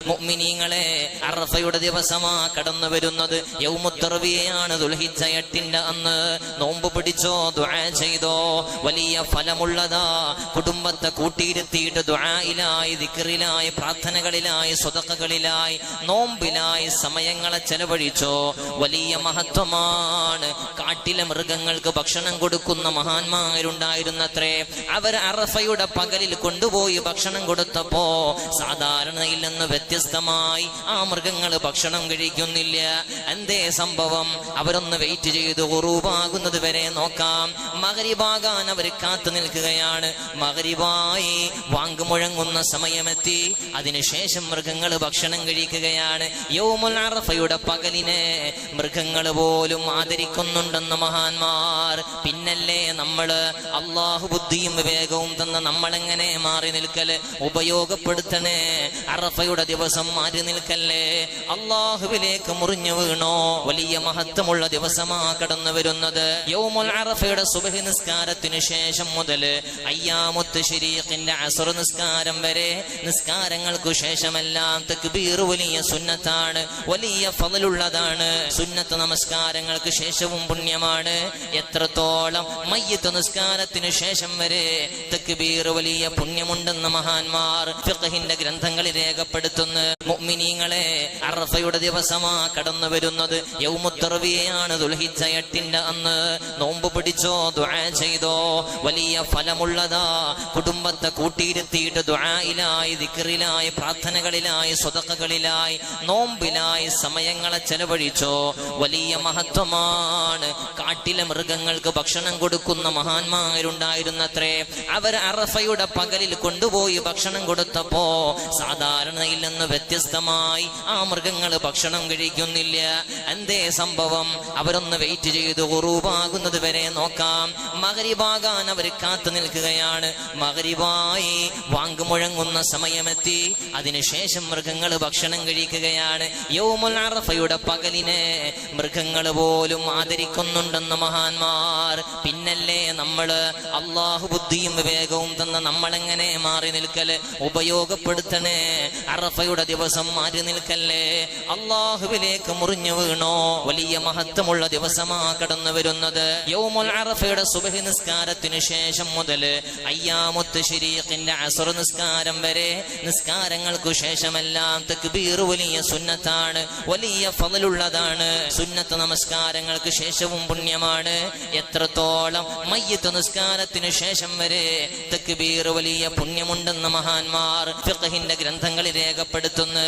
മുഅ്മിനീങ്ങളെ, അറഫയുടെ ദിവസമാ കടന്നു വരുന്നത്. യൗമുത് തർവിയയാണ്, ദുൽഹിജ്ജ 8-ന്റെ അന്ന്. നോമ്പ് പിടിച്ചോ, ദുആ ചെയ്തോ, വലിയ ഫലമുള്ളതാ. കുടുംബത്തെ കൂട്ടിയിരുത്തിയിട്ട് ദുആയിലായി, ദിക്റിലായി, പ്രാർത്ഥനകളിലായി, സ്വതഖകളിലായി, നോമ്പിലായി സമയങ്ങളെ ചെലവഴിച്ചോ, വലിയ മഹത്വമാണ്. കാട്ടിലെ മൃഗങ്ങൾക്ക് ഭക്ഷണം കൊടുക്കുന്ന മഹാന്മാരുണ്ടായിരുന്നത്രേ. അവർ അറഫയുടെ പകലിൽ കൊണ്ടുപോയി ഭക്ഷണം കൊടുത്തപ്പോ സാധാരണയിൽ നിന്ന് വ്യത്യസ്തമായി ആ മൃഗങ്ങൾ ഭക്ഷണം കഴിക്കുന്നില്ല. എന്തേ സംഭവം? അവരൊന്ന് വെയിറ്റ് ചെയ്ത് ഖുറൂബാകുന്നത് വരെ നോക്കാം. മഗ്രിബാകാൻ അവർ കാത്തു നിൽക്കുകയാണ്. മഗ്രിബായി വാങ്ക് മുഴങ്ങുന്ന സമയമെത്തി. അതിനുശേഷം മൃഗങ്ങൾ ഭക്ഷണം കഴിക്കുകയാണ്. യൗമുൽ അറഫയുടെ പകലിനെ മൃഗങ്ങൾ പോലും ആദരിക്കുന്നുണ്ടെന്ന് മഹാന്മാർ. പിന്നല്ലേ നമ്മള് അള്ളാഹു ബുദ്ധിയും വിവേകവും തന്ന നമ്മളെങ്ങനെ മാറി നിൽക്കല്? ഉപയോഗപ്പെടുത്തണേ. അറഫയുടെ ദിവസം മാറി നിൽക്കല്ലേ. അള്ളാഹുവിലേക്ക് മുറിഞ്ഞു വീണോ? വലിയ മഹത്വമുള്ള ദിവസമാ കടന്നു വരുന്നത്. യൗമുൽ അറഫയുടെ സുബ്ഹി നിസ്കാരത്തിനു ശേഷം മുതൽ അയ്യാമുത്ത് തശ്രീഖിന്റെ അസ്ർ നിസ്കാരം വരെ നിസ്കാരങ്ങൾക്കു ശേഷമെല്ലാം തക്ബീർ വലിയ സുന്നത്താണ്, വലിയ ഫളലുള്ളതാണ്. സുന്നത്ത് നമസ്കാരങ്ങൾക്ക് ശേഷവും പുണ്യമാണ്. എത്രത്തോളം മയ്യിത്ത് നിസ്കാരത്തിനു ശേഷം വരെ തക്ബീർ വലിയ പുണ്യമുണ്ടെന്ന് മഹാന്മാർ ഫിഖ്ഹിന്റെ ഗ്രന്ഥങ്ങളിൽ രേഖപ്പെടുത്തുന്നു. മുഅ്മിനീങ്ങളെ, അറഫയുടെ ദിവസമാ കടന്നു വരുന്നത്. യൗമുത് തർവിയയാണ്, ദുൽഹിജ്ജ 8-ന്റെ അന്ന്. നോമ്പ് പിടിച്ചോ, ദുആ ചെയ്തോ, വലിയ ഫലമുള്ളതാ. കുടുംബത്തെ കൂട്ടിയിരുത്തിയിട്ട് ദുആയിലായി, ദിക്റിലായി, പ്രാർത്ഥനകളിലായി, സ്വതഖകളിലായി, നോമ്പിലായി സമയങ്ങളെ ചെലവഴിച്ചോ, വലിയ മഹത്വമാണ്. കാട്ടിലെ മൃഗങ്ങൾക്ക് ഭക്ഷണം കൊടുക്കുന്ന മഹാന്മാരുണ്ടായിരുന്നത്രേ. അവർ അറഫയുടെ പകലിൽ കൊണ്ടുപോയി ഭക്ഷണം കൊടുത്തപ്പോ സാധാരണയിൽ നിന്ന് വ്യത്യസ്തമായി ആ മൃഗങ്ങൾ ഭക്ഷണം കഴിക്കുന്നില്ല. എന്തേ സംഭവം? അവരൊന്ന് വെയിറ്റ് ചെയ്ത് ഖുറൂബാകുന്നത് വരെ നോക്കാം. മഗ്രിബാകാൻ അവർ കാത്തു നിൽക്കുകയാണ്. മഗ്രിബായി വാങ്ക് മുഴങ്ങുന്ന സമയമെത്തി. അതിനുശേഷം മൃഗങ്ങൾ ഭക്ഷണം കഴിക്കുകയാണ്. യൗമുൽ അറഫയുടെ പകലിനെ മൃഗങ്ങൾ പോലും ആദരിക്കുന്നുണ്ടെന്ന് മഹാന്മാർ. പിന്നല്ലേ നമ്മള് അള്ളാഹു ബുദ്ധിയും വിവേകവും തന്ന നമ്മളെങ്ങനെ മാറി നിൽക്കല്? ഉപയോഗപ്പെടുത്തണേ. അറഫയുടെ ദിവസം മാറി നിൽക്കല്ലേ. അള്ളാഹുവിലേക്ക് മുറിഞ്ഞു വീണോ? വലിയ മഹത്വമുള്ള ദിവസമാ കടന്നു വരുന്നത്. യൗമുൽ അറഫയുടെ സുബ്ഹി നിസ്കാരത്തിനു ശേഷം മുതൽ അയ്യാമുത്ത് തശ്രീഖിന്റെ അസ്ർ നിസ്കാരം വരെ നിസ്കാരങ്ങൾക്കു ശേഷമെല്ലാം തക്ബീർ വലിയ സുന്നത്താണ്, വലിയ ഫളലുള്ളതാണ്. സുന്നത്ത് നമസ്കാരങ്ങൾക്ക് ശേഷവും പുണ്യമാണ്. എത്രത്തോളം മയ്യിത്ത് നിസ്കാരത്തിനു ശേഷം വരെ തക്ബീർ വലിയ പുണ്യമുണ്ടെന്ന് മഹാന്മാർ ഫിഖ്ഹിന്റെ ഗ്രന്ഥങ്ങളിൽ രേഖപ്പെടുത്തുന്നു.